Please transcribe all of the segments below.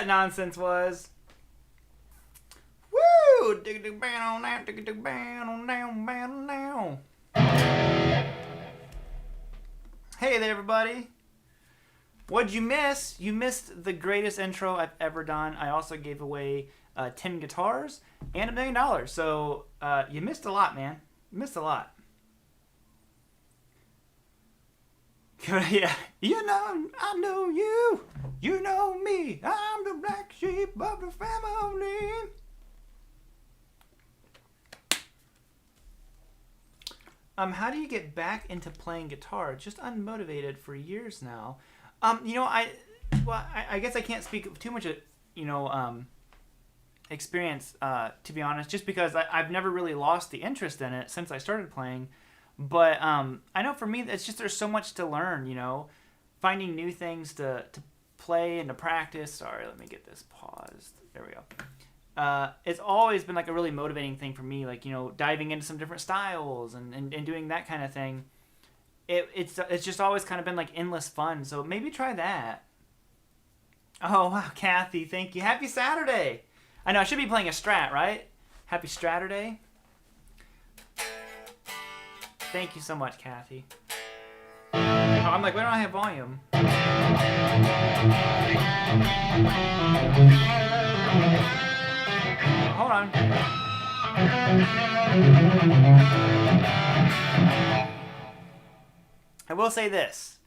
that nonsense was. Woo! Hey there, everybody. What'd you miss? You missed the greatest intro I've ever done. I also gave away 10 guitars and $1 million. So you missed a lot, man. You missed a lot. Yeah, you know, I know you. You know me. I'm the black sheep of the family. How do you get back into playing guitar? Just unmotivated for years now. You know, I guess I can't speak too much of, experience, to be honest, just because I've never really lost the interest in it since I started playing. But I know for me, it's just there's so much to learn, finding new things to play and to practice. Sorry, let me get this paused. There we go. It's always been like a really motivating thing for me, like, diving into some different styles and doing that kind of thing. It's just always kind of been like endless fun. So maybe try that. Oh, wow, Kathy, thank you. Happy Saturday. I know I should be playing a Strat, right? Happy Straturday. Thank you so much, Kathy. Oh, I'm like, why don't I have volume? Hold on. I will say this.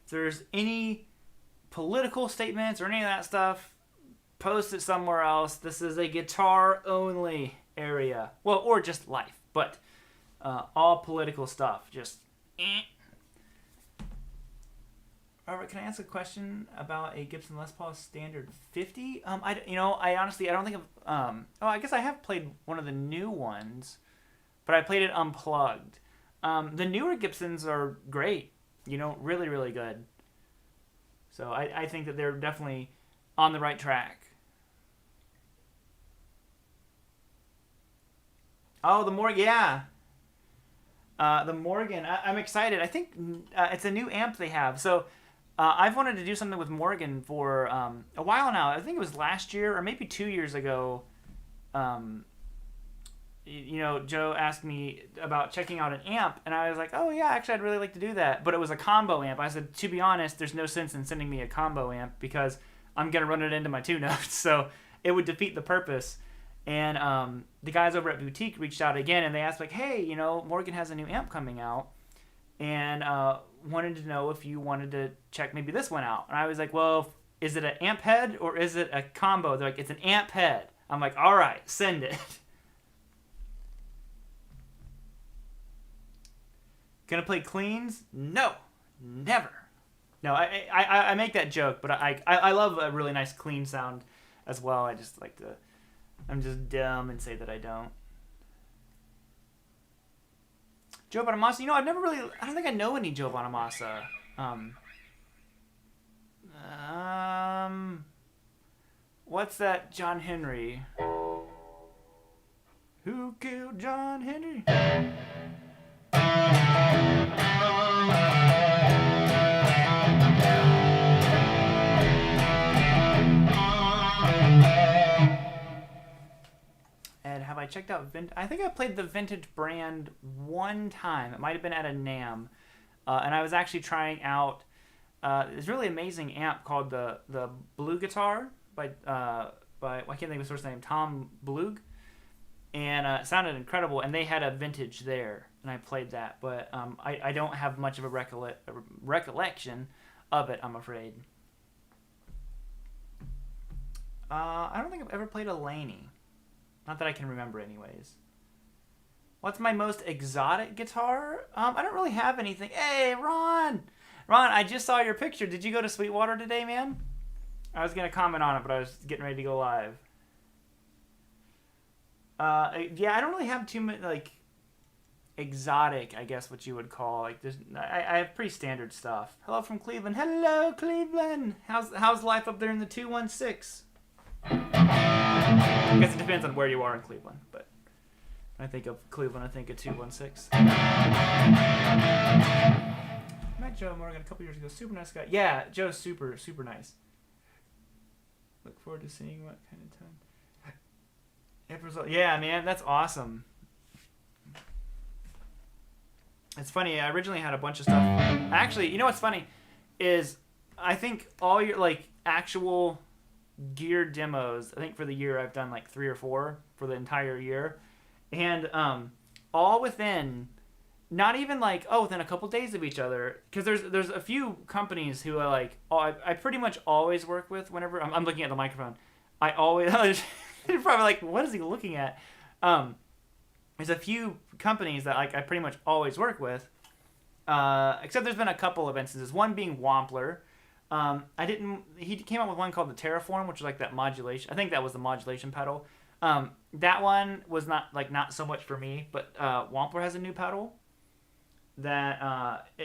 If there's any political statements or any of that stuff, post it somewhere else. This is a guitar-only area. Well, or just life, but... all political stuff, just. Robert, can I ask a question about a Gibson Les Paul Standard 50? I honestly, I don't think of. I guess I have played one of the new ones, but I played it unplugged. The newer Gibsons are great, really, really good. So I think that they're definitely on the right track. Oh, the Morgan, yeah. The Morgan, I'm excited. I think it's a new amp they have. So I've wanted to do something with Morgan for a while now. I think it was last year or maybe 2 years ago. Joe asked me about checking out an amp, and I was like, oh, yeah, actually, I'd really like to do that. But it was a combo amp. I said, to be honest, there's no sense in sending me a combo amp because I'm going to run it into my two notes. So it would defeat the purpose. And the guys over at Boutique reached out again, and they asked, like, hey, Morgan has a new amp coming out, and wanted to know if you wanted to check maybe this one out. And I was like, well, is it an amp head or is it a combo? They're like, it's an amp head. I'm like, all right, send it. Gonna play cleans? No, never. No, I make that joke, but I love a really nice clean sound as well. I just like to... I'm just dumb and say that I don't. Joe Bonamassa, I don't think I know any Joe Bonamassa. What's that John Henry? Who killed John Henry? Have I checked out I think I played the Vintage brand one time. It might have been at a NAMM. And I was actually trying out this really amazing amp called the Blue Guitar by I can't think of his first name, Tom Blug. And it sounded incredible. And they had a Vintage there, and I played that. But I don't have much of a recollection of it, I'm afraid. I don't think I've ever played a Laney. Not that I can remember anyways. What's my most exotic guitar? I don't really have anything. Hey, Ron! Ron, I just saw your picture. Did you go to Sweetwater today, man? I was going to comment on it, but I was getting ready to go live. Yeah, I don't really have too much, like, exotic, I guess what you would call. Like, I have pretty standard stuff. Hello from Cleveland. Hello, Cleveland! How's life up there in the 216? I guess it depends on where you are in Cleveland, but when I think of Cleveland, I think of 216. Met Joe Morgan a couple years ago. Super nice guy. Yeah, Joe's super, super nice. Look forward to seeing what kind of time. April, yeah, man, that's awesome. It's funny. I originally had a bunch of stuff. Actually, you know what's funny is I think all your like actual gear demos. I think for the year I've done like 3 or 4 for the entire year, and all within not even like within a couple days of each other. Because there's a few companies who are like I pretty much always work with whenever I'm looking at the microphone. I always you're probably like, what is he looking at? There's a few companies that like I pretty much always work with, except there's been a couple of instances. One being Wampler. He came out with one called the Terraform, which is like that modulation. I think that was the modulation pedal. That one was not so much for me, but Wampler has a new pedal.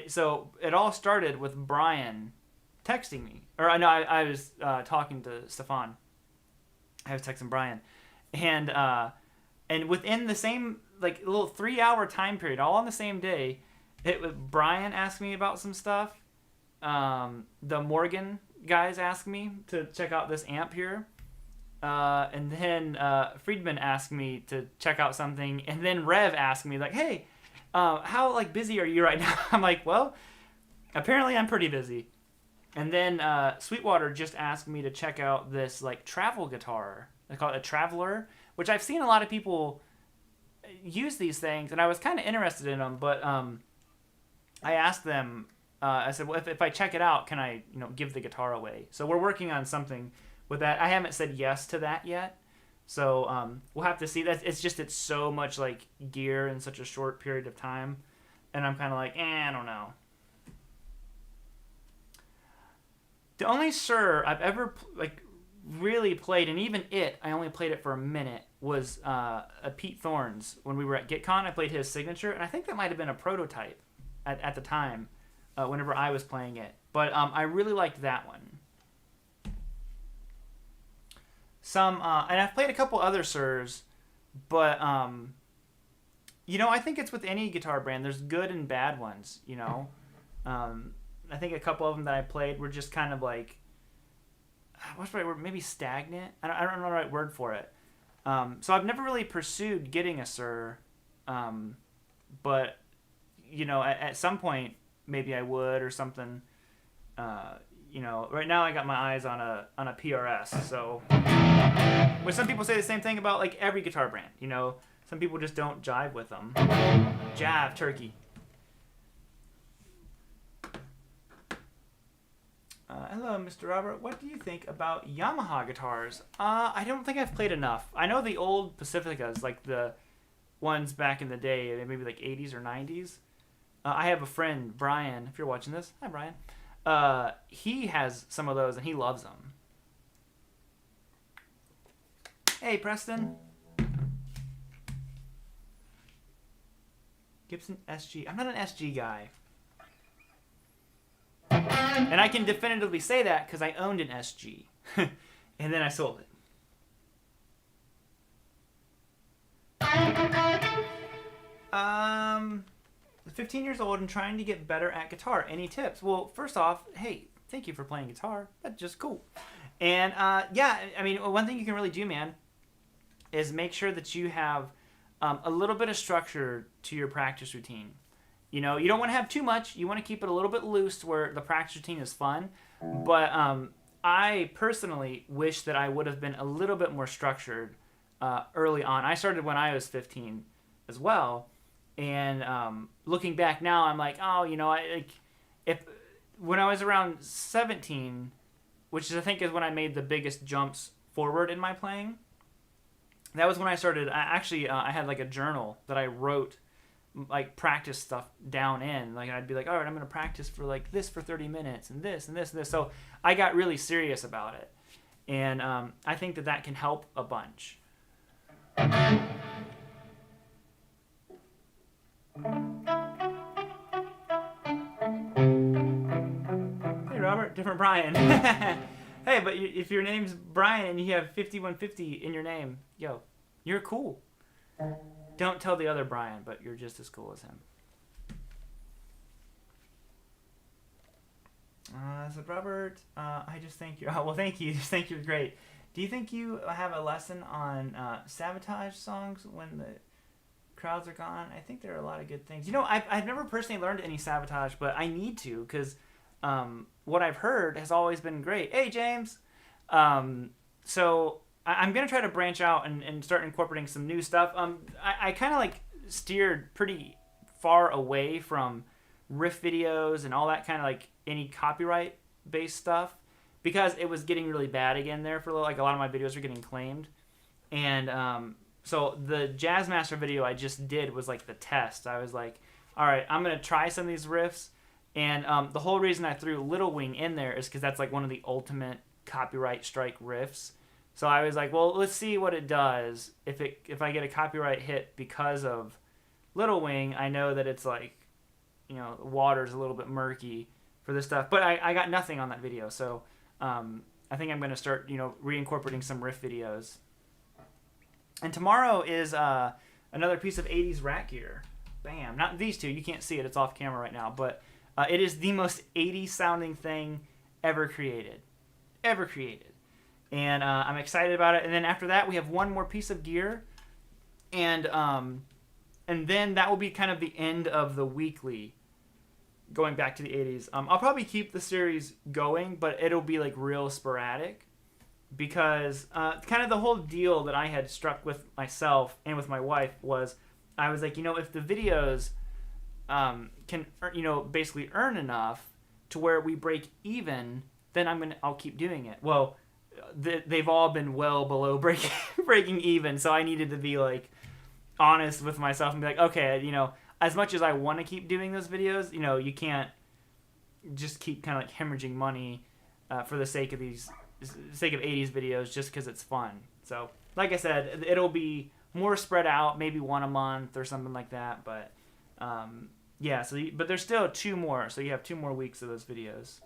So it all started with Brian texting me, or no, I was talking to Stefan. I was texting Brian, and within the same like little 3-hour time period, all on the same day, Brian asked me about some stuff. The Morgan guys asked me to check out this amp here, and then Friedman asked me to check out something, and then Rev asked me like, "Hey, how like busy are you right now?" I'm like, "Well, apparently I'm pretty busy." And then Sweetwater just asked me to check out this like travel guitar. They call it a Traveler, which I've seen a lot of people use these things, and I was kind of interested in them, but I asked them. I said, well, if I check it out, can I give the guitar away? So we're working on something with that. I haven't said yes to that yet, so we'll have to see. It's so much like gear in such a short period of time, and I'm kind of like, I don't know. The only Sir I've ever really played, and even I only played it for a minute, was a Pete Thorne's. When we were at GitCon, I played his signature, and I think that might have been a prototype at the time, whenever I was playing it. But I really liked that one. And I've played a couple other Sirs, but I think it's with any guitar brand. There's good and bad ones, I think a couple of them that I played were just kind of like, what's the right word? Maybe stagnant. I don't know the right word for it. So I've never really pursued getting a Sir, but at some point maybe I would or something. Right now I got my eyes on a PRS. So, which some people say the same thing about like every guitar brand. Some people just don't jive with them. Jive turkey. Hello, Mr. Robert. What do you think about Yamaha guitars? I don't think I've played enough. I know the old Pacificas, like the ones back in the day, maybe like 80s or 90s. I have a friend, Brian, if you're watching this. Hi, Brian. He has some of those, and he loves them. Hey, Preston. Gibson SG. I'm not an SG guy. And I can definitively say that because I owned an SG. And then I sold it. 15 years old and trying to get better at guitar. Any tips? Well, first off, hey, thank you for playing guitar. That's just cool. And one thing you can really do, man, is make sure that you have a little bit of structure to your practice routine. You don't want to have too much. You want to keep it a little bit loose where the practice routine is fun. But I personally wish that I would have been a little bit more structured early on. I started when I was 15 as well. And looking back now, I'm like, when I was around 17, which I think is when I made the biggest jumps forward in my playing, that was when I started. I had like a journal that I wrote like practice stuff down in. Like I'd be like, all right, I'm gonna practice for like this for 30 minutes and this and this and this. So I got really serious about it, and I think that can help a bunch. Hey Robert, different Brian. Hey, but if your name's Brian and you have 5150 in your name, you're cool. Don't tell the other Brian, but you're just as cool as him. So Robert, I just think you. Oh, well, thank you. Just think you're great. Do you think you have a lesson on sabotage songs when the crowds are gone? I think there are a lot of good things. You know, I've never personally learned any sabotage, but I need to because what I've heard has always been great. Hey, James. So I'm going to try to branch out and start incorporating some new stuff. I kind of like steered pretty far away from riff videos and all that kind of like any copyright based stuff because it was getting really bad again there for a little, like a lot of my videos were getting claimed. And so the Jazzmaster video I just did was like the test. I was like, all right, I'm going to try some of these riffs. And the whole reason I threw Little Wing in there is because that's like one of the ultimate copyright strike riffs. So I was like, well, let's see what it does. If I get a copyright hit because of Little Wing, I know that it's like, you know, the water's a little bit murky for this stuff. But I got nothing on that video. So I think I'm going to start, you know, reincorporating some riff videos. And tomorrow is another piece of 80s rat gear. Bam. Not these two. You can't see it. It's off camera right now. But it is the most 80s sounding thing ever created. Ever created. And I'm excited about it. And then after that, we have one more piece of gear. And then that will be kind of the end of the weekly going back to the 80s. I'll probably keep the series going, but it'll be like real sporadic. Because kind of the whole deal that I had struck with myself and with my wife was I was like, you know, if the videos can, you know, basically earn enough to where we break even, then I'll keep doing it. Well, they've all been well below breaking even, so I needed to be like honest with myself and be like, okay, you know, as much as I want to keep doing those videos, you know, you can't just keep kind of like hemorrhaging money for the sake of 80s videos just because it's fun. So, like I said, it'll be more spread out, maybe one a month or something like that. But yeah, but there's still 2 more, so you have 2 more weeks of those videos.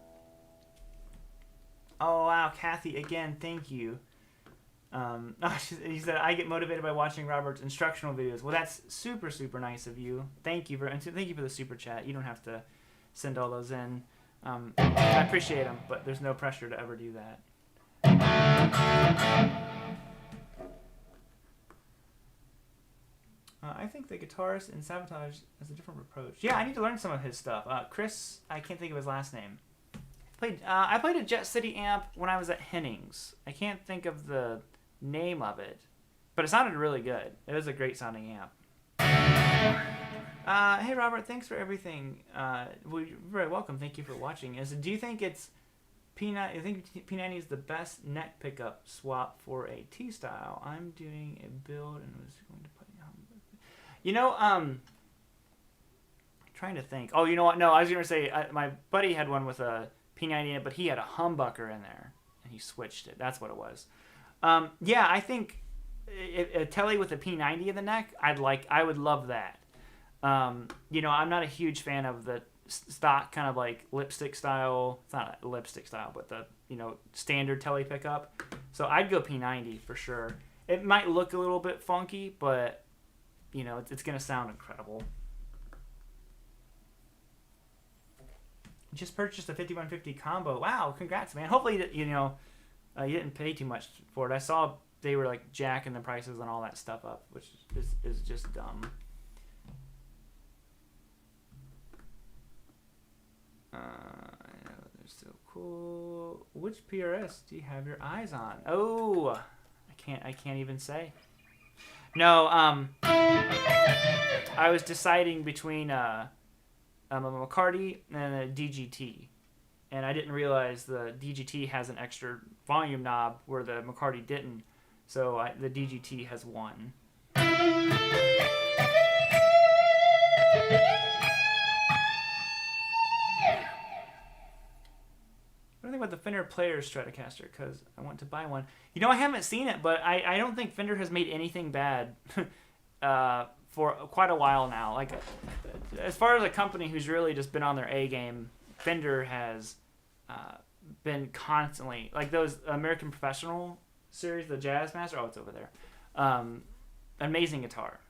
Oh wow, Kathy, again, thank you. He said I get motivated by watching Robert's instructional videos. Well, that's super super nice of you. Thank you for the super chat. You don't have to send all those in. I appreciate them, but there's no pressure to ever do that. I think the guitarist in Sabotage has a different approach. Yeah, I need to learn some of his stuff. Chris, I can't think of his last name. I played a Jet City amp when I was at Hennings. I can't think of the name of it, but it sounded really good. It was a great sounding amp. Hey Robert, thanks for everything. You're very welcome. Thank you for watching. Do you think it's P90? You think P90 is the best neck pickup swap for a T style? I'm doing a build and was going to put. You know, trying to think. Oh, you know what? No, I was going to say my buddy had one with a P90 in it, but he had a humbucker in there, and he switched it. That's what it was. Yeah, I think a Tele with a P90 in the neck, I would love that. You know, I'm not a huge fan of the stock kind of like lipstick style. It's not a lipstick style, but the, you know, standard Tele pickup. So I'd go P90 for sure. It might look a little bit funky, but you know, it's going to sound incredible. Just purchased a 5150 combo. Wow, congrats, man. Hopefully, you know, you didn't pay too much for it. I saw they were like jacking the prices and all that stuff up, which is just dumb. I know they're so cool. Which PRS do you have your eyes on? Oh, I can't even say. No, I was deciding between a McCarty and a DGT, and I didn't realize the DGT has an extra volume knob where the McCarty didn't, so the DGT has won. What do you think about the Fender Players Stratocaster? Because I want to buy one. You know, I haven't seen it, but I don't think Fender has made anything bad for quite a while now. Like, as far as a company who's really just been on their A game, Fender has been constantly, like those American Professional series, the Jazzmaster. Oh, it's over there. Amazing guitar.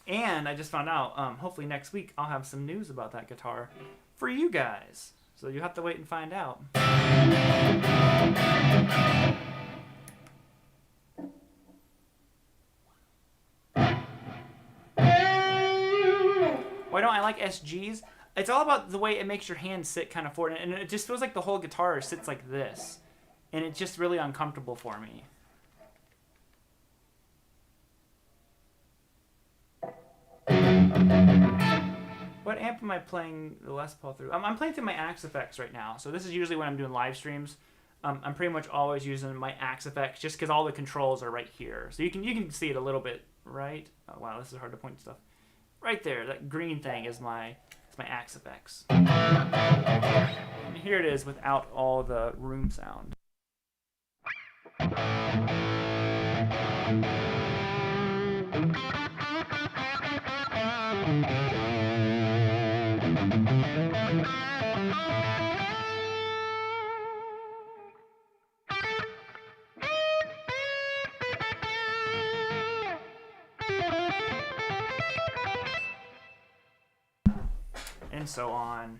And I just found out, hopefully next week I'll have some news about that guitar for you guys. So you have to wait and find out. Why don't I like SGs? It's all about the way it makes your hand sit kind of forward, and it just feels like the whole guitar sits like this, and it's just really uncomfortable for me. What amp am I playing the Les Paul through? I'm playing through my Axe Effects right now, so this is usually when I'm doing live streams. I'm pretty much always using my Axe Effects just because all the controls are right here, so you can see it a little bit, right? Oh wow, this is hard to point stuff. Right there, that green thing is my Axe Effects. And here it is without all the room sound. And so on.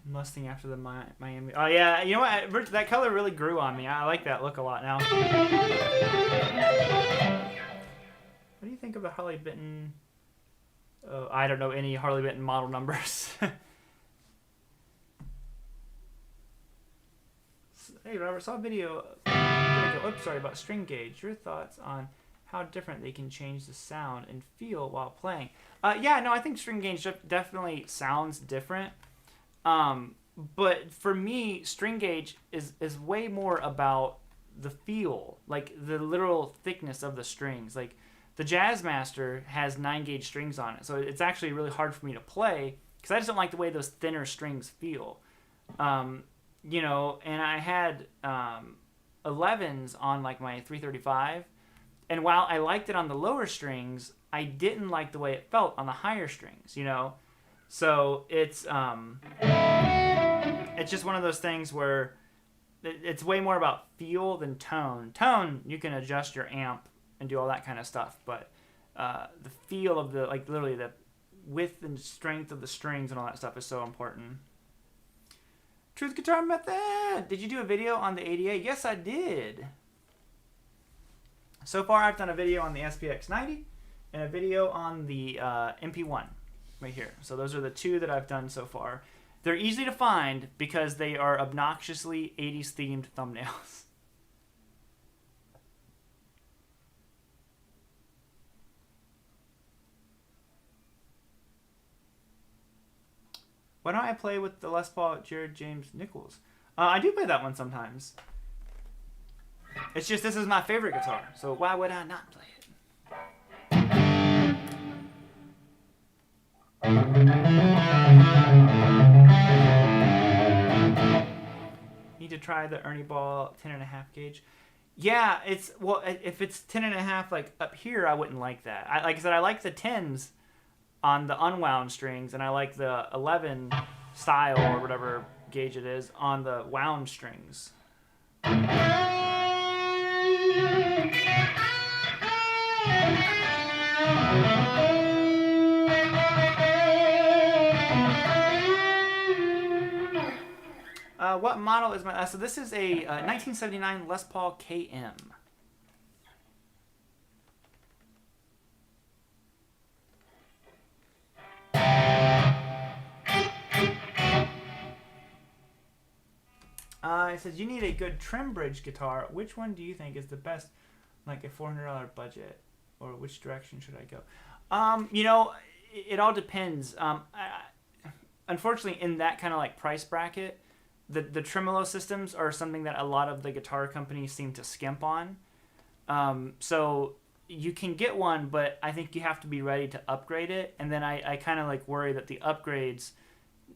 Musting after the Miami. Oh yeah, you know what? That color really grew on me. I like that look a lot now. What do you think of the Harley Benton? Oh, I don't know any Harley Benton model numbers. Hey Robert, saw a video. Oops, sorry, about string gauge. Your thoughts on how different they can change the sound and feel while playing? Yeah, no, I think string gauge definitely sounds different. But for me, string gauge is way more about the feel, like the literal thickness of the strings. Like the Jazzmaster has 9-gauge strings on it, so it's actually really hard for me to play because I just don't like the way those thinner strings feel. You know, and I had 11s on like my 335, and while I liked it on the lower strings, I didn't like the way it felt on the higher strings. You know, so it's just one of those things where it's way more about feel than tone. Tone, you can adjust your amp and do all that kind of stuff, but the feel of the, like literally the width and strength of the strings and all that stuff is so important. Truth Guitar Method! Did you do a video on the ADA? Yes, I did. So far, I've done a video on the SPX 90 and a video on the MP1 right here. So those are the two that I've done so far. They're easy to find because they are obnoxiously 80s themed thumbnails. Why don't I play with the Les Paul Jared James Nichols? I do play that one sometimes. It's just this is my favorite guitar, so why would I not play it? Need to try the Ernie Ball 10.5 gauge. Yeah, it's, well, if it's 10.5 like up here, I wouldn't like that. Like I said, I like the 10s on the unwound strings, and I like the 11 style or whatever gauge it is on the wound strings. What model is my... so this is a 1979 Les Paul KM. It says, you need a good trim bridge guitar. Which one do you think is the best, like a $400 budget? Or which direction should I go? You know, it all depends. Unfortunately, in that kind of like price bracket, the tremolo systems are something that a lot of the guitar companies seem to skimp on. So you can get one, but I think you have to be ready to upgrade it. And then I kind of like worry that the upgrades,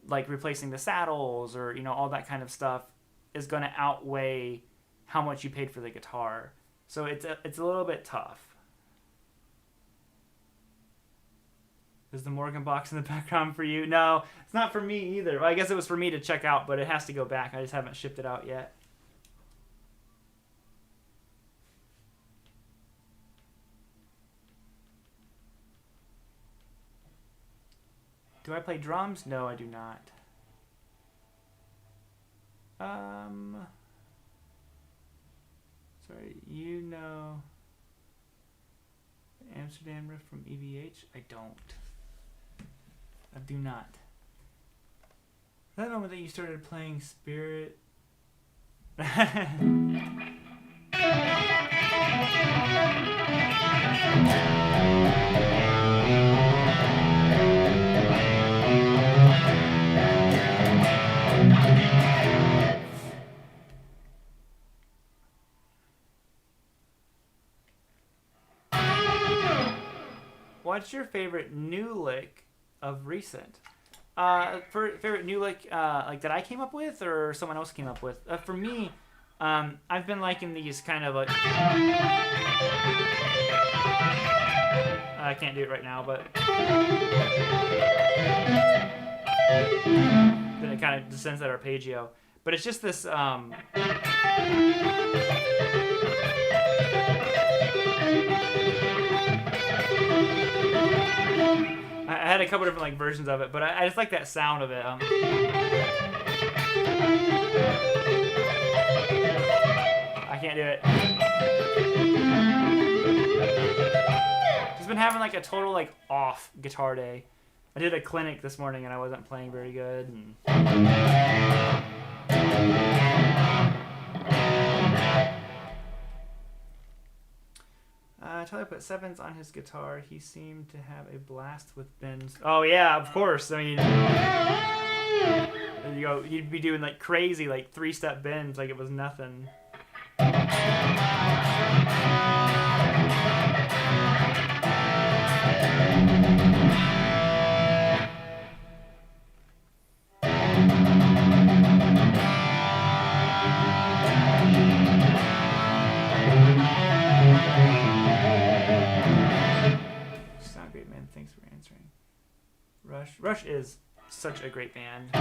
like replacing the saddles or, you know, all that kind of stuff, is going to outweigh how much you paid for the guitar. So it's a little bit tough. Is the Morgan box in the background for you? No, it's not for me either. Well, I guess it was for me to check out, but it has to go back. I just haven't shipped it out yet. Do I play drums? No, I do not. Sorry, you know the Amsterdam riff from EVH? I don't. I do not. That moment that you started playing Spirit. What's your favorite new lick of recent? Favorite new lick like that I came up with or someone else came up with? For me, I've been liking these kind of like. I can't do it right now, but then it kind of descends that arpeggio. But it's just this. I had a couple different like versions of it, but I just like that sound of it. I can't do it. Just been having like a total like off guitar day. I did a clinic this morning and I wasn't playing very good. Tyler put sevens on his guitar. He seemed to have a blast with bends. Oh yeah, of course. I mean, you go. You'd be doing like crazy, like 3-step bends, like it was nothing. Thanks for answering. Rush is such a great band.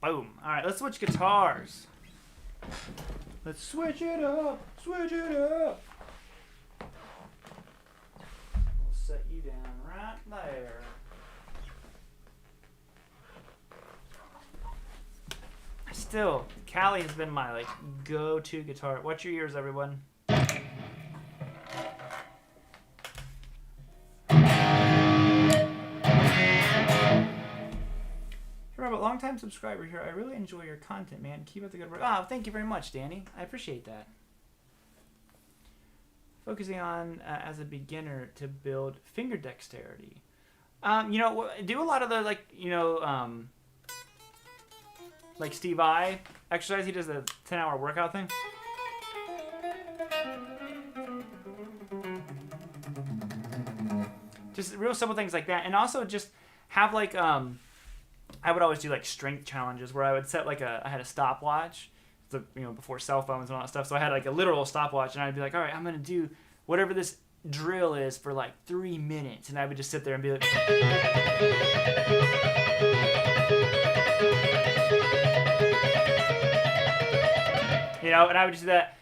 Boom. Alright, let's switch guitars. Let's switch it up. Switch it up. We'll set you down right there. Still, Callie has been my like go-to guitar. What's your ears, everyone? Robert, long-time subscriber here. I really enjoy your content, man. Keep up the good work. Oh, thank you very much, Danny. I appreciate that. Focusing on, as a beginner, to build finger dexterity. You know, do a lot of the, like, you know, like Steve I exercise. He does the 10-hour workout thing. Just real simple things like that. And also just have, like, I would always do like strength challenges where I would set like I had a stopwatch, you know, before cell phones and all that stuff. So I had like a literal stopwatch, and I'd be like, all right, I'm gonna do whatever this drill is for like 3 minutes, and I would just sit there and be like, you know, and I would just do that.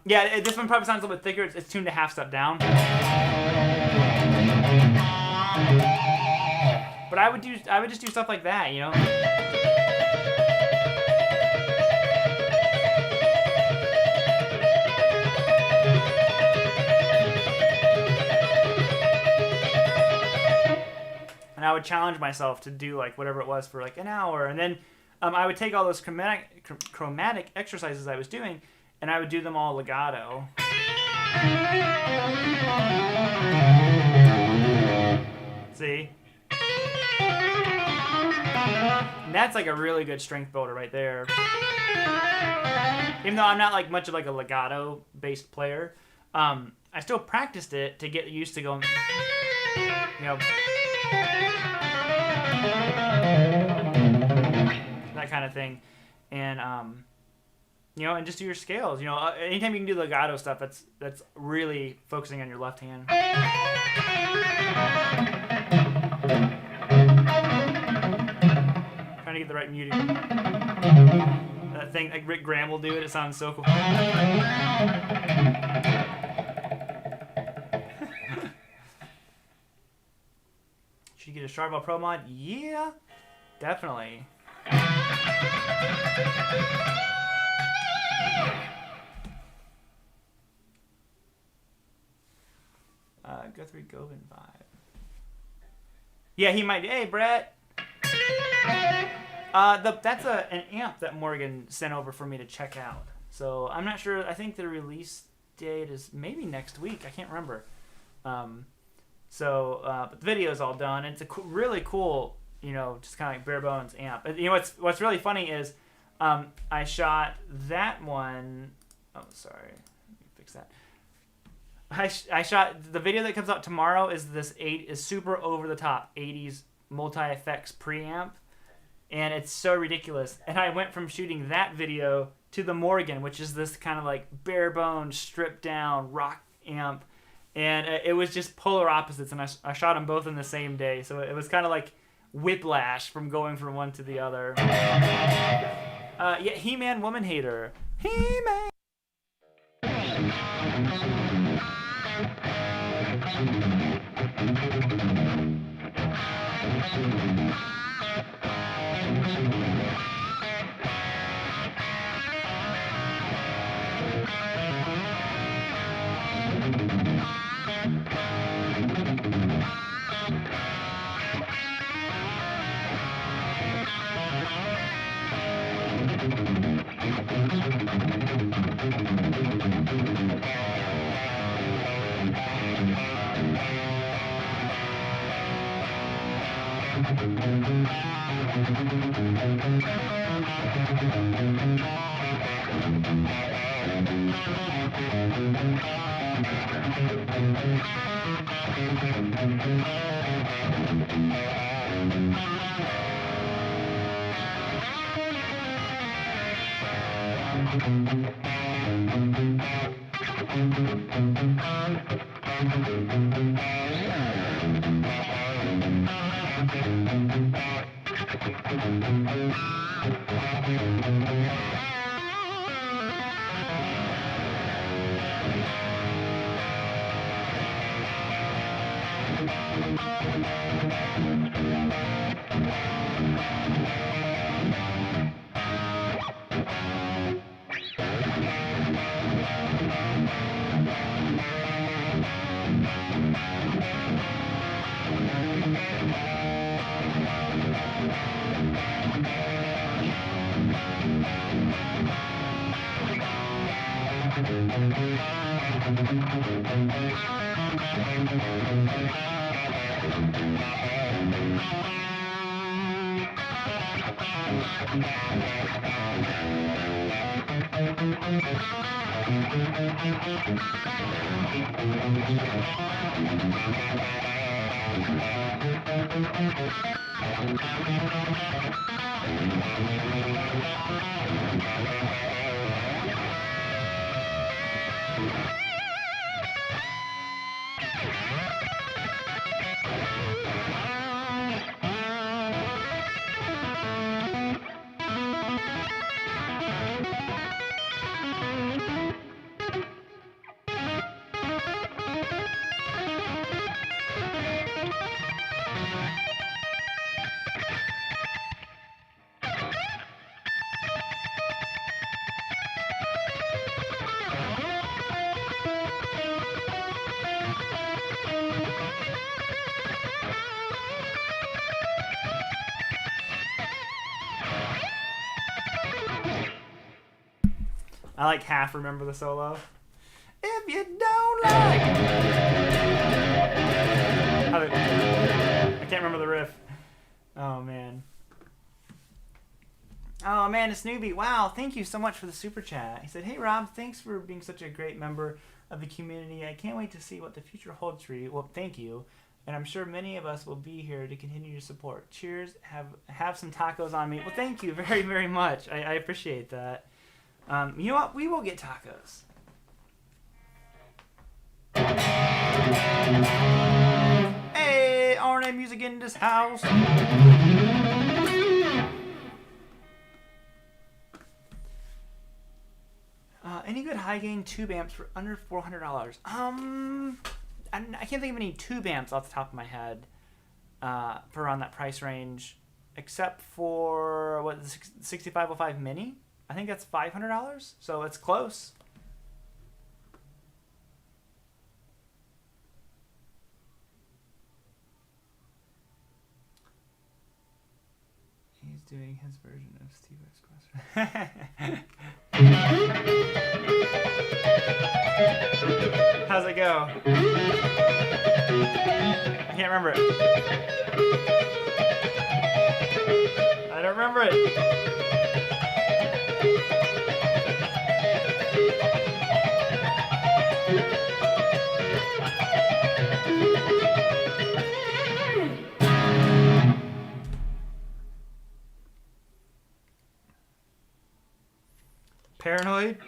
Yeah, this one probably sounds a little bit thicker. It's tuned to half step down. But I would just do stuff like that, you know. And I would challenge myself to do like whatever it was for like an hour, and then I would take all those chromatic exercises I was doing, and I would do them all legato. See? And that's like a really good strength builder right there. Even though I'm not like much of like a legato based player, I still practiced it to get used to going, you know, that kind of thing. And you know, and just do your scales. You know, anytime you can do legato stuff, that's really focusing on your left hand. Trying to get the right muting. That thing, like Rick Graham will do it. It sounds so cool. Should you get a Sharpball Pro mod? Yeah, definitely. Guthrie Govan vibe. Yeah, he might. Hey, Brett. That's an amp that Morgan sent over for me to check out. So I'm not sure. I think the release date is maybe next week. I can't remember. But the video is all done. It's a really cool, you know, just kind of like bare bones amp. You know what's really funny is, I shot that one. Oh, sorry. Let me fix that. I shot the video that comes out tomorrow. Is super over the top 80s multi effects preamp. And it's so ridiculous. And I went from shooting that video to the Morgan, which is this kind of like bare bones, stripped down rock amp. And it was just polar opposites. And I shot them both in the same day. So it was kind of like whiplash from going from one to the other. Yeah, He-Man Woman Hater. He-Man! I like half remember the solo. If you don't like I can't remember the riff. Oh man. Oh man, it's Newbie. Wow, thank you so much for the super chat. He said, "Hey Rob, thanks for being such a great member of the community. I can't wait to see what the future holds for you." Well, thank you. And I'm sure many of us will be here to continue to support. Cheers. Have some tacos on me. Well, thank you very, very much. I appreciate that. You know what? We will get tacos. Hey, RNA music in this house. Any good high gain tube amps for under $400? I can't think of any tube amps off the top of my head for around that price range, except for what, the 6505 Mini. I think that's $500, so it's close. He's doing his version of Steve's question. How's it go? I can't remember it. I don't remember it. Paranoid?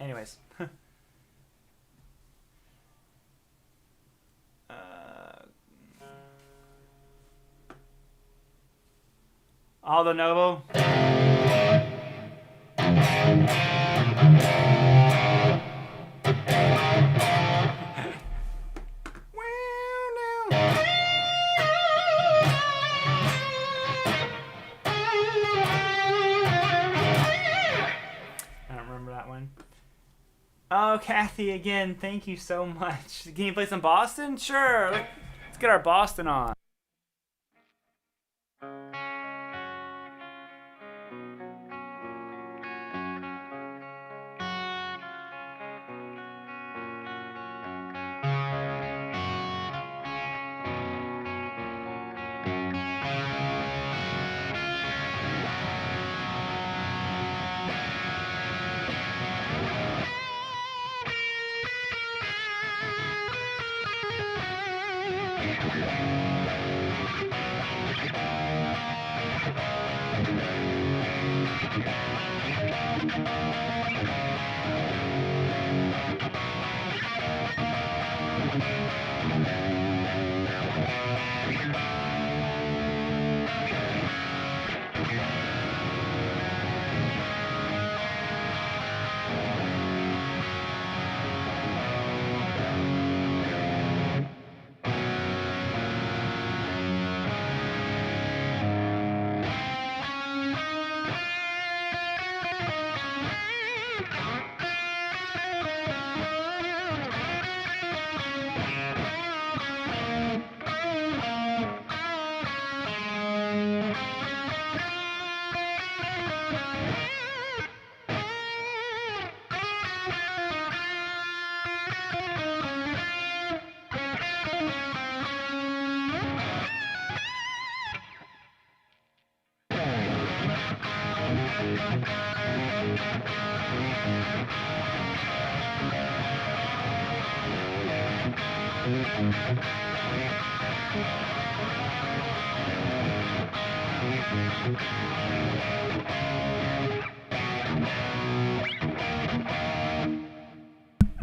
Anyways. Aldo Novo. Oh, Kathy, again, thank you so much. Can you play some Boston? Sure. Let's get our Boston on.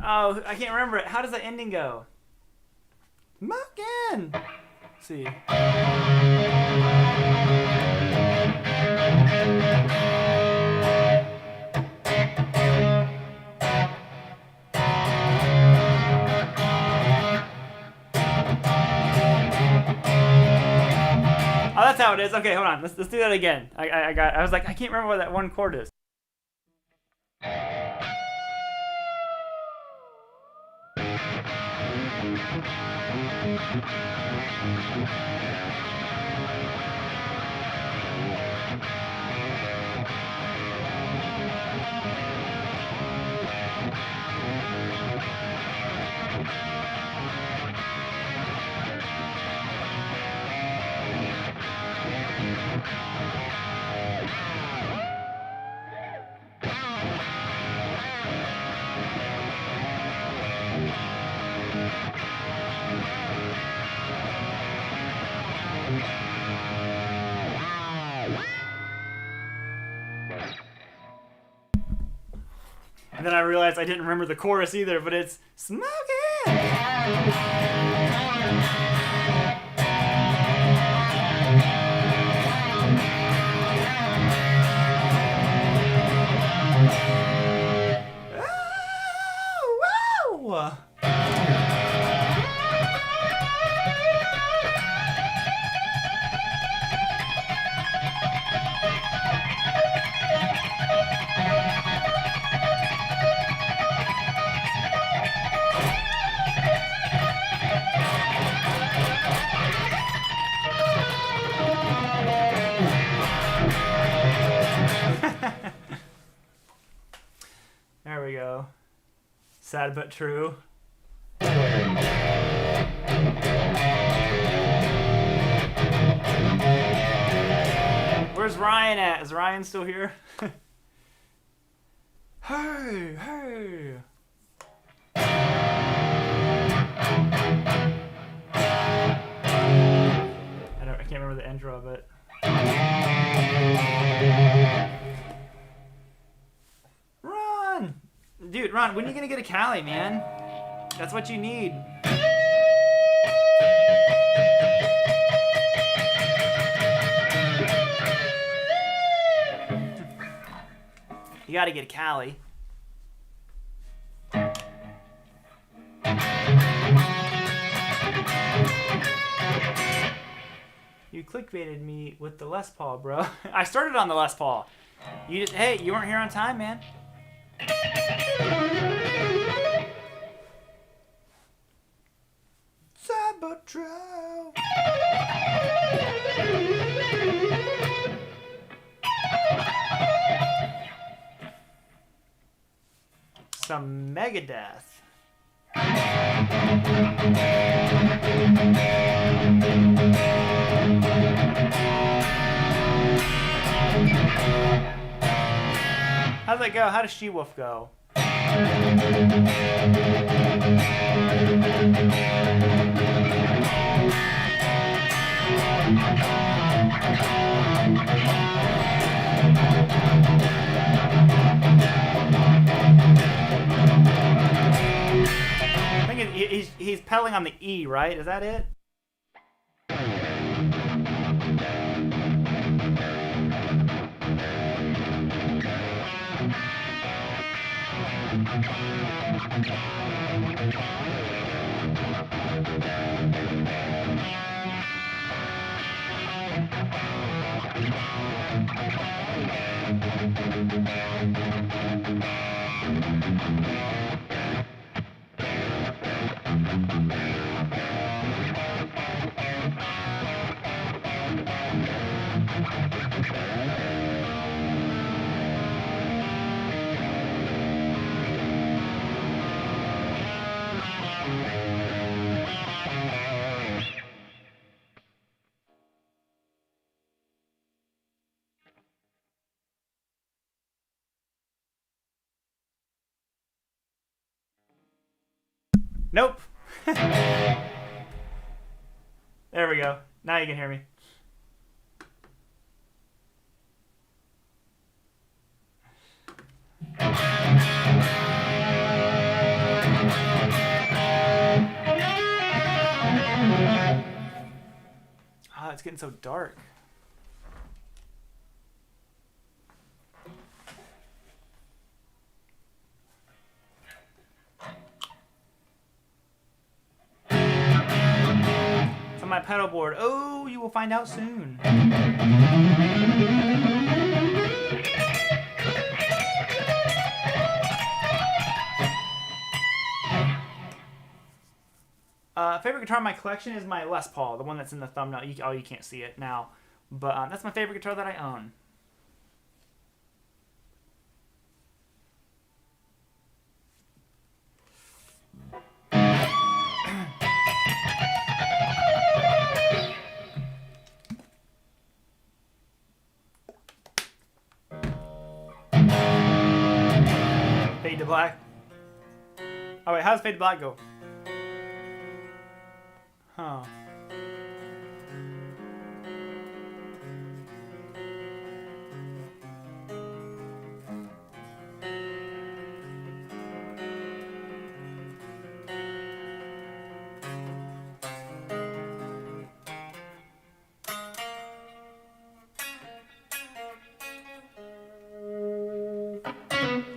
Oh, I can't remember it. How does the ending go? Again. Let's see. Oh, that's how it is. Okay, hold on. Let's do that again. I was like, I can't remember what that one chord is. And then I realized I didn't remember the chorus either, but it's smoking. Oh, there we go. Sad but true. Where's Ryan at? Is Ryan still here? Hey, hey. I can't remember the intro of it. Ron! Dude, Ron, when are you gonna get a Cali, man? That's what you need. You gotta get a Cali. You clickbaited me with the Les Paul, bro. I started on the Les Paul. Hey, you weren't here on time, man. Sad but true. Some Megadeth. How'd that go? How does She-Wolf go? I think he's pedaling on the E, right? Is that it? Nope. There we go. Now you can hear me. Oh, it's getting so dark. my pedal board? Oh, you will find out soon. Favorite guitar in my collection is my Les Paul, the one that's in the thumbnail. You can't see it now, but that's my favorite guitar that I own. Fade to Black. Oh wait, how does Fade to Black go? Huh.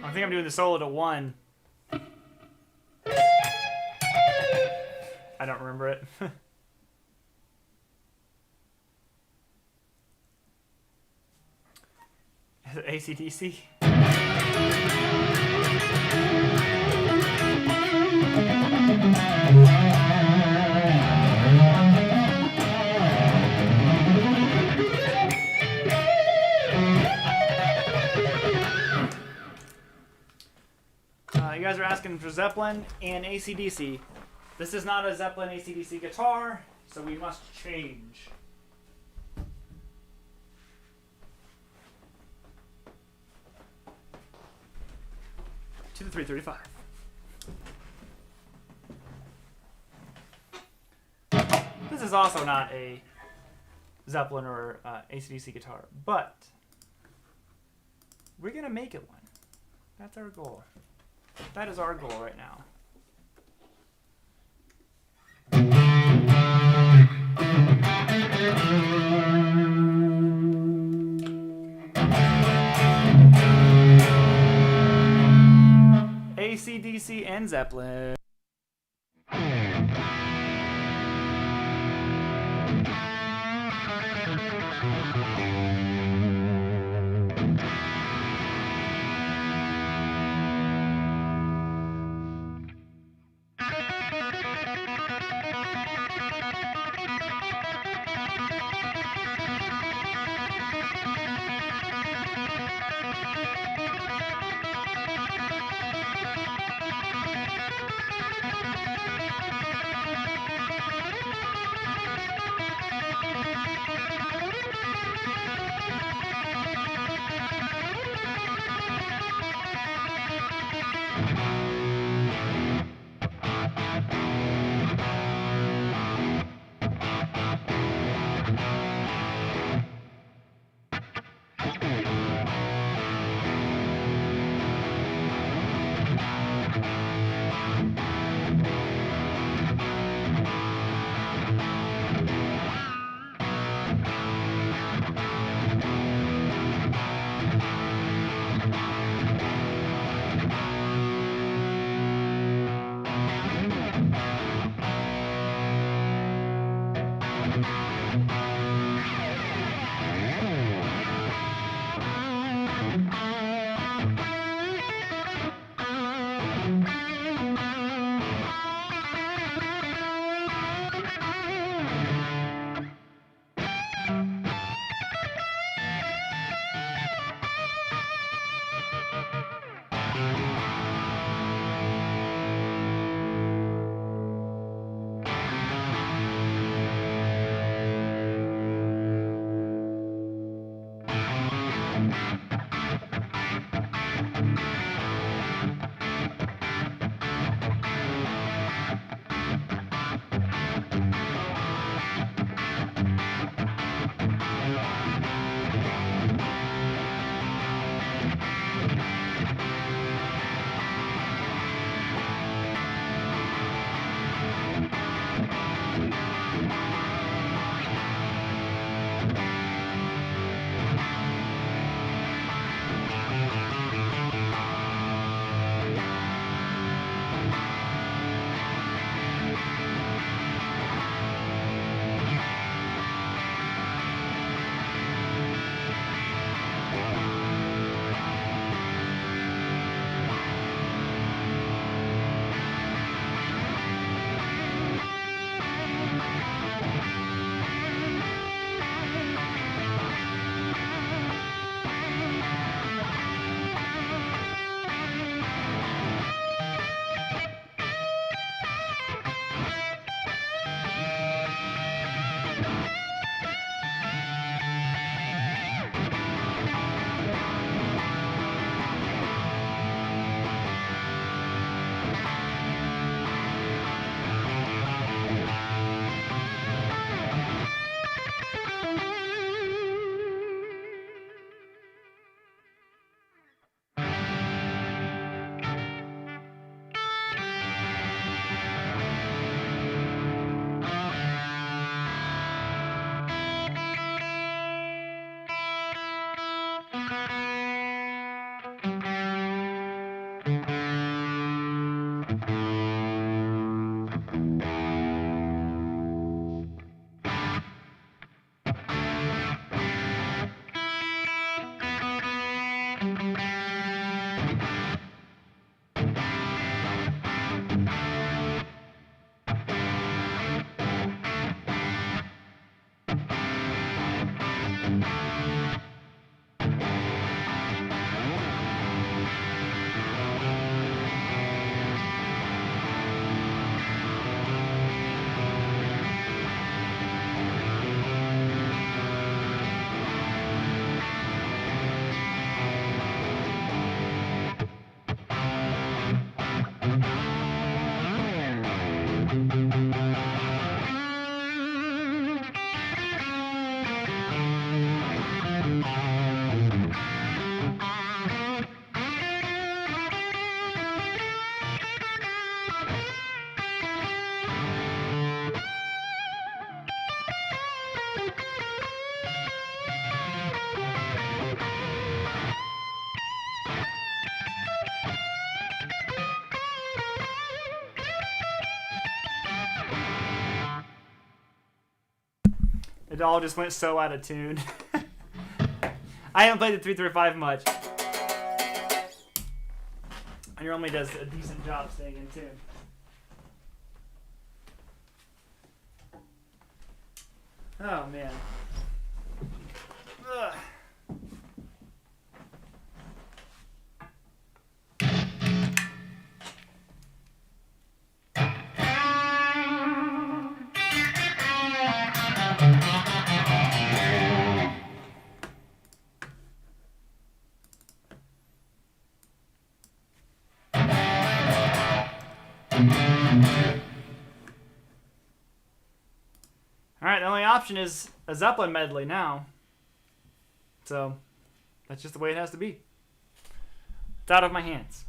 I think I'm doing the solo to 1. I don't remember it. Is it AC/DC? You guys are asking for Zeppelin and AC/DC. This is not a Zeppelin AC/DC guitar, so we must change. To the 335. This is also not a Zeppelin or AC/DC guitar, but we're gonna make it one. That's our goal. That is our goal right now. AC/DC and Zeppelin. It all just went so out of tune. I haven't played the 335 much. It normally does a decent job staying in tune. Oh man. Ugh. Alright, the only option is a Zeppelin medley now. So, that's just the way it has to be. It's out of my hands.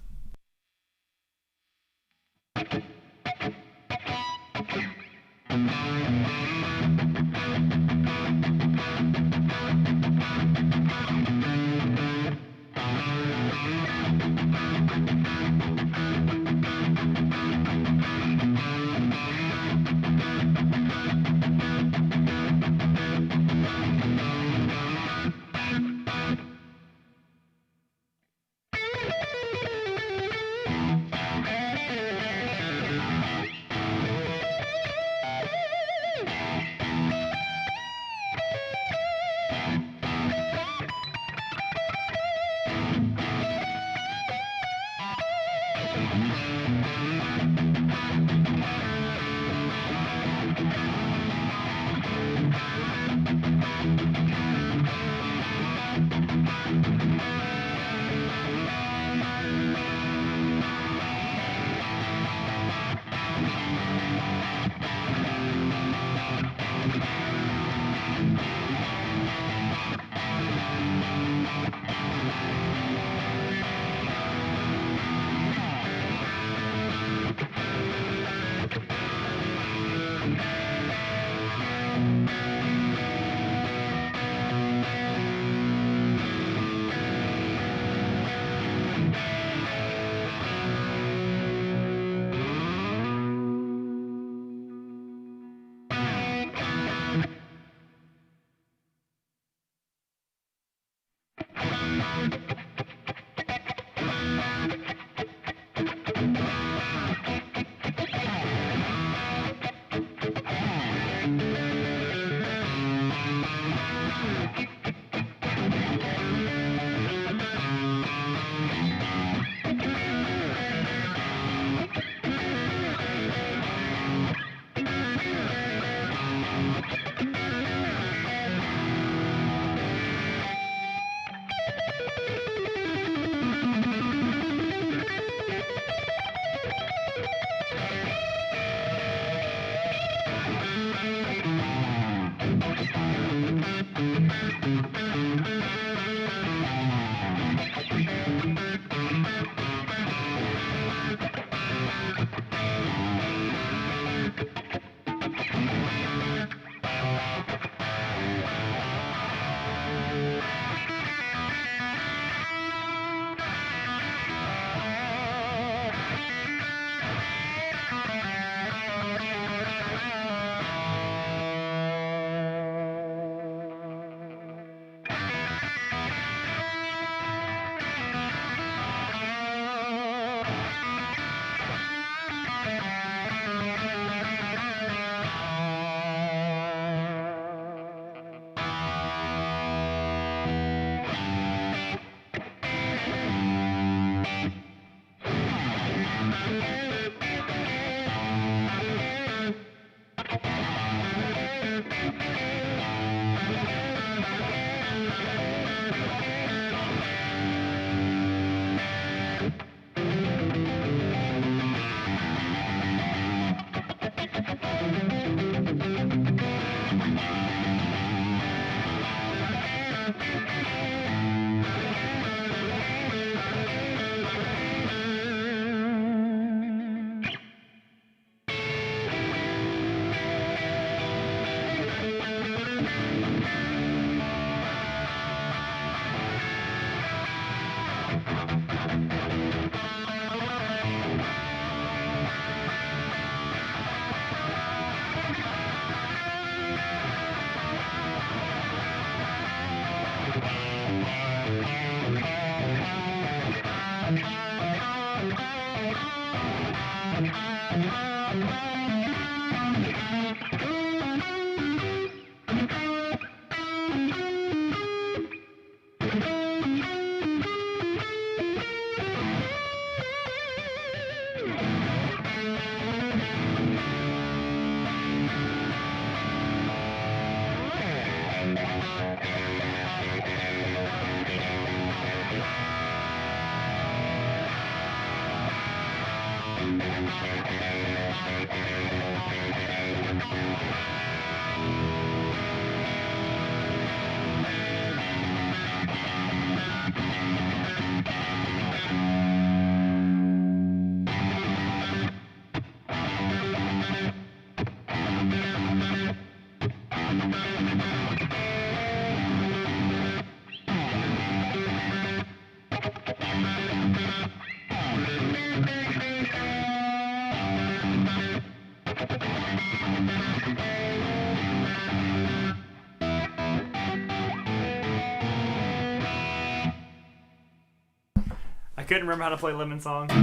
I couldn't remember how to play Lemon Song. I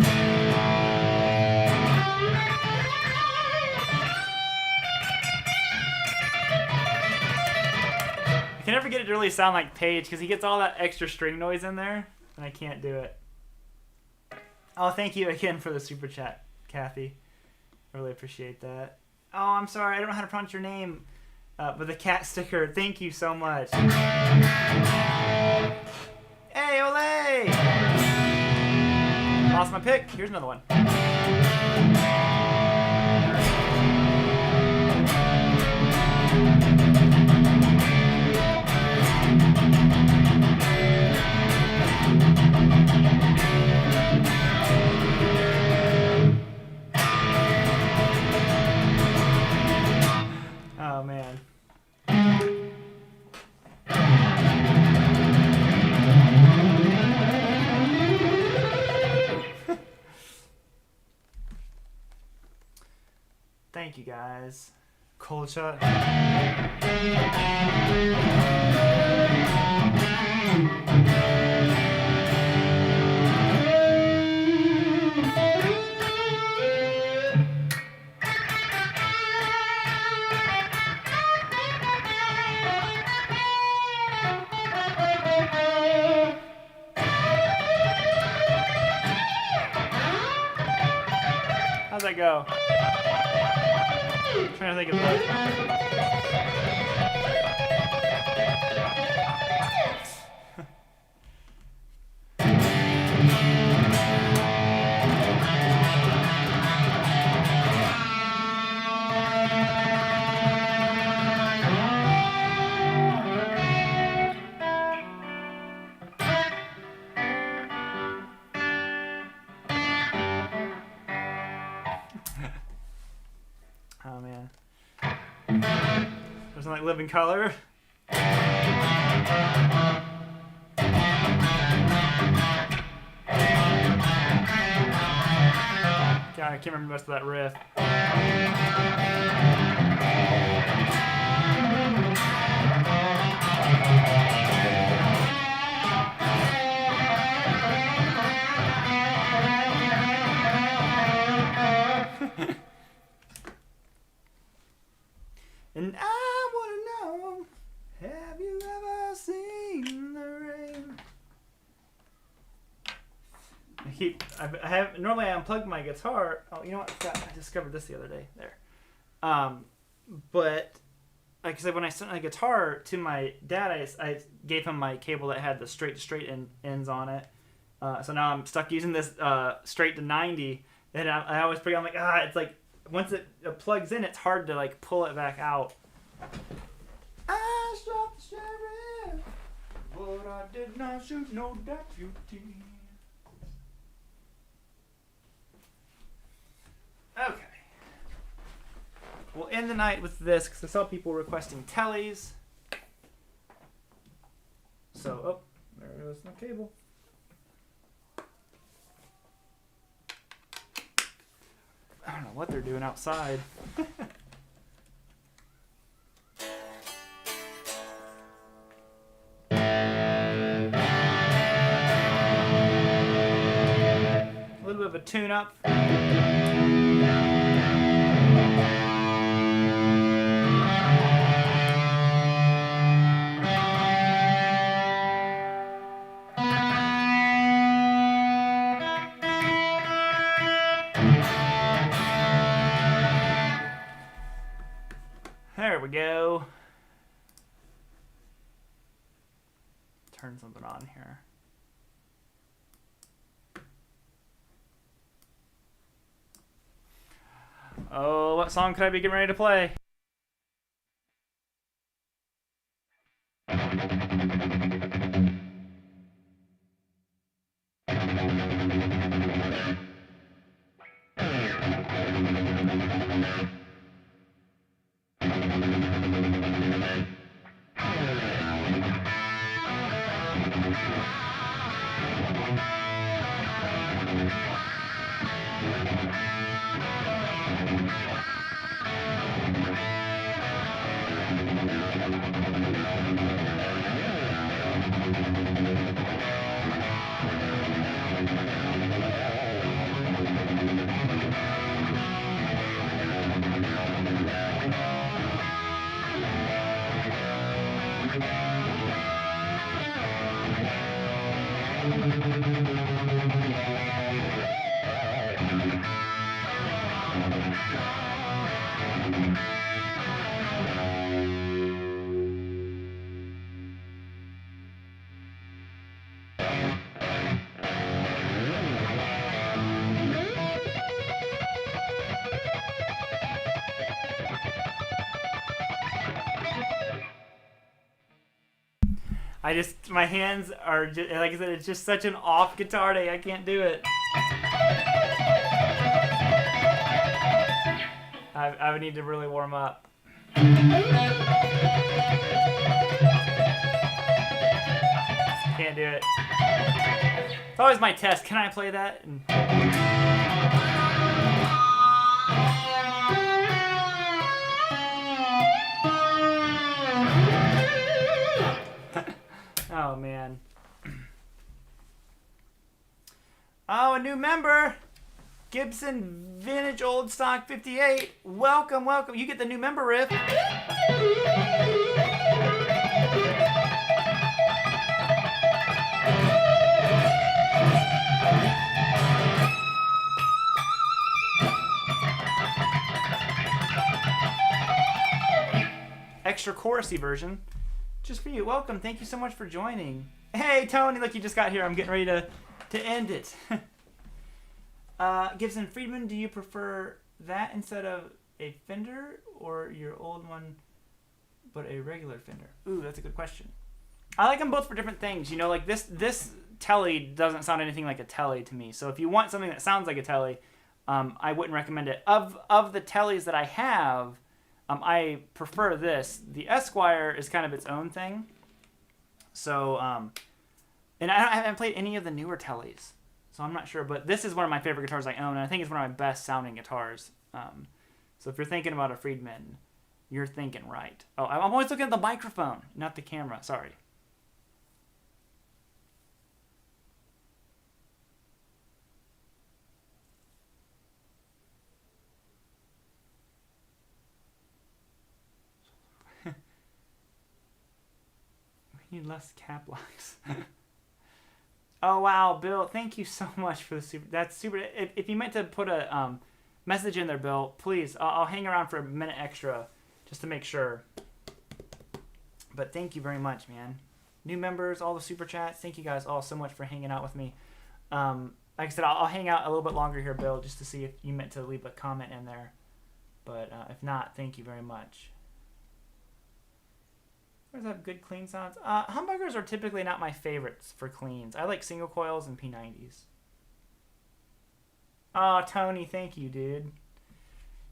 can never get it to really sound like Paige because he gets all that extra string noise in there, and I can't do it. Oh, thank you again for the super chat, Kathy. I really appreciate that. Oh, I'm sorry, I don't know how to pronounce your name, but the cat sticker. Thank you so much. Hey, Ole! Lost my pick. Here's another one. Oh, man. Thank you, guys. Cold shot. How's that go? I'm trying to think of that. Oh man. Doesn't like Living Color. God, I can't remember the rest of that riff. And I wanna know, have you ever seen the rain? I have normally I unplug my guitar. Oh, you know what? I discovered this the other day. There. But like I said, when I sent my guitar to my dad, I gave him my cable that had the straight to straight ends on it. So now I'm stuck using this straight to 90, and I always forget. I'm like, it's like once it plugs in, it's hard to like pull it back out. I shot the sheriff, but I did not shoot no deputy. Okay. We'll end the night with this because I saw people requesting tellies. So, there goes my cable. I don't know what they're doing outside. A little bit of a tune-up. There we go. Turn something on here. Oh, what song could I be getting ready to play? My hands are just, like I said, it's just such an off guitar day. I can't do it. I would need to really warm up. Can't do it. It's always my test. Can I play that? Oh, man. Oh, a new member. Gibson Vintage Old Stock 58. Welcome, welcome. You get the new member riff. Extra chorusy version. Just for you. Welcome. Thank you so much for joining. Hey, Tony. Look, you just got here. I'm getting ready to end it. Gibson Friedman, do you prefer that instead of a Fender or your old one but a regular Fender? Ooh, that's a good question. I like them both for different things. You know, like this Telly doesn't sound anything like a Telly to me. So if you want something that sounds like a Telly, I wouldn't recommend it. Of the Tellys that I have, I prefer this. The Esquire is kind of its own thing. So, and I haven't played any of the newer Tellys, so I'm not sure. But this is one of my favorite guitars I own, and I think it's one of my best sounding guitars. So if you're thinking about a Friedman, you're thinking right. Oh, I'm always looking at the microphone, not the camera. Sorry. We need less cap locks. Oh, wow, Bill. Thank you so much for the super. That's super. If you meant to put a message in there, Bill, please, I'll hang around for a minute extra just to make sure. But thank you very much, man. New members, all the super chats. Thank you guys all so much for hanging out with me. Like I said, I'll hang out a little bit longer here, Bill, just to see if you meant to leave a comment in there. But if not, thank you very much. Does that have good clean sounds? Humbuckers are typically not my favorites for cleans. I like single coils and P90s. Oh, Tony, thank you, dude.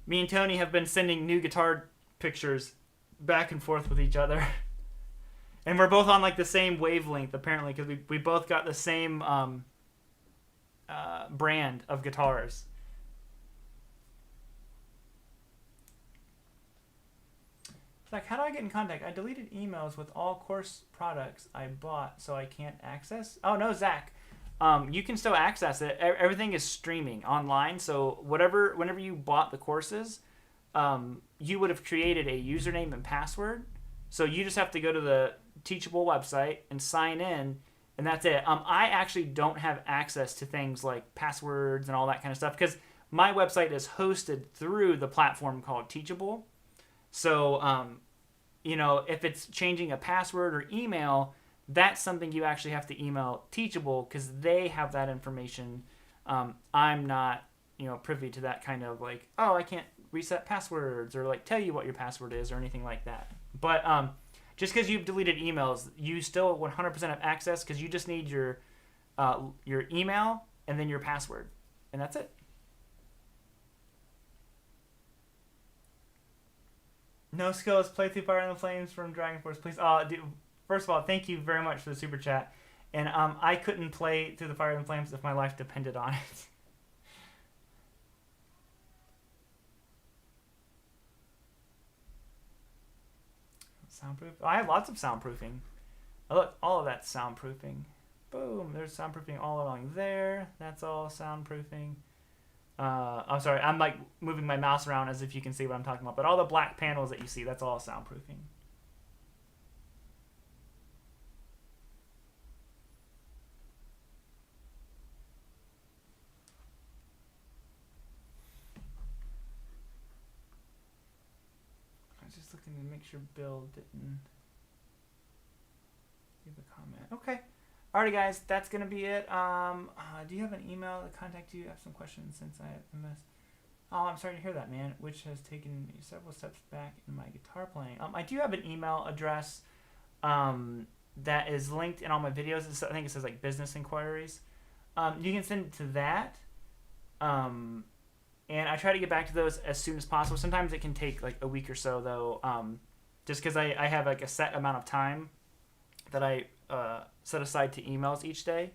Me and Tony have been sending new guitar pictures back and forth with each other. And we're both on like the same wavelength, apparently, because we both got the same brand of guitars. Like, how do I get in contact? I deleted emails with all course products I bought, so I can't access. Oh no, Zach, you can still access it. Everything is streaming online, so whenever you bought the courses, you would have created a username and password. So you just have to go to the Teachable website and sign in, and that's it. I actually don't have access to things like passwords and all that kind of stuff because my website is hosted through the platform called Teachable. So, you know, if it's changing a password or email, that's something you actually have to email Teachable because they have that information. I'm not, you know, privy to that kind of like, oh, I can't reset passwords or like tell you what your password is or anything like that. But just because you've deleted emails, you still 100% have access because you just need your email and then your password, and that's it. No skills. Play through Fire and the Flames from Dragon Force, please. First of all, thank you very much for the super chat. And I couldn't play through the Fire and the Flames if my life depended on it. Soundproof. I have lots of soundproofing. Oh, look, all of that's soundproofing. Boom. There's soundproofing all along there. That's all soundproofing. I'm sorry. I'm like moving my mouse around as if you can see what I'm talking about. But all the black panels that you see, that's all soundproofing. I was just looking to make sure Bill didn't leave a comment. Okay. Alrighty, guys, that's gonna be it. Do you have an email to contact you? I have some questions since I missed. Oh, I'm sorry to hear that, man. Which has taken me several steps back in my guitar playing. I do have an email address that is linked in all my videos. I think it says like business inquiries. You can send it to that. And I try to get back to those as soon as possible. Sometimes it can take like a week or so, though, just because I have like a set amount of time that I set aside to emails each day.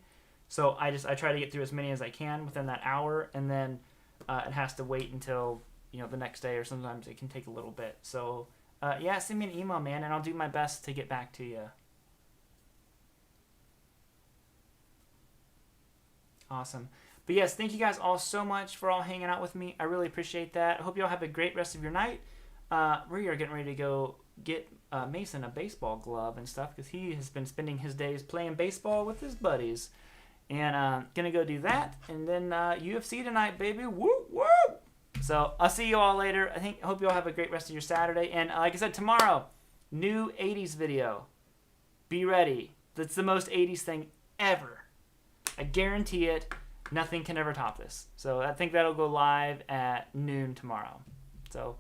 So I try to get through as many as I can within that hour, and then it has to wait until the next day, or sometimes it can take a little bit. So yeah, send me an email, man, and I'll do my best to get back to you. Awesome. But yes, thank you guys all so much for all hanging out with me. I really appreciate that. I hope you all have a great rest of your night. We are getting ready to go get Mason a baseball glove and stuff because he has been spending his days playing baseball with his buddies. And gonna go do that. And then UFC tonight, baby. Woo, woo! So I'll see you all later. I hope you all have a great rest of your Saturday. And like I said, tomorrow, new 80s video. Be ready. That's the most 80s thing ever. I guarantee it. Nothing can ever top this. So I think that'll go live at noon tomorrow. So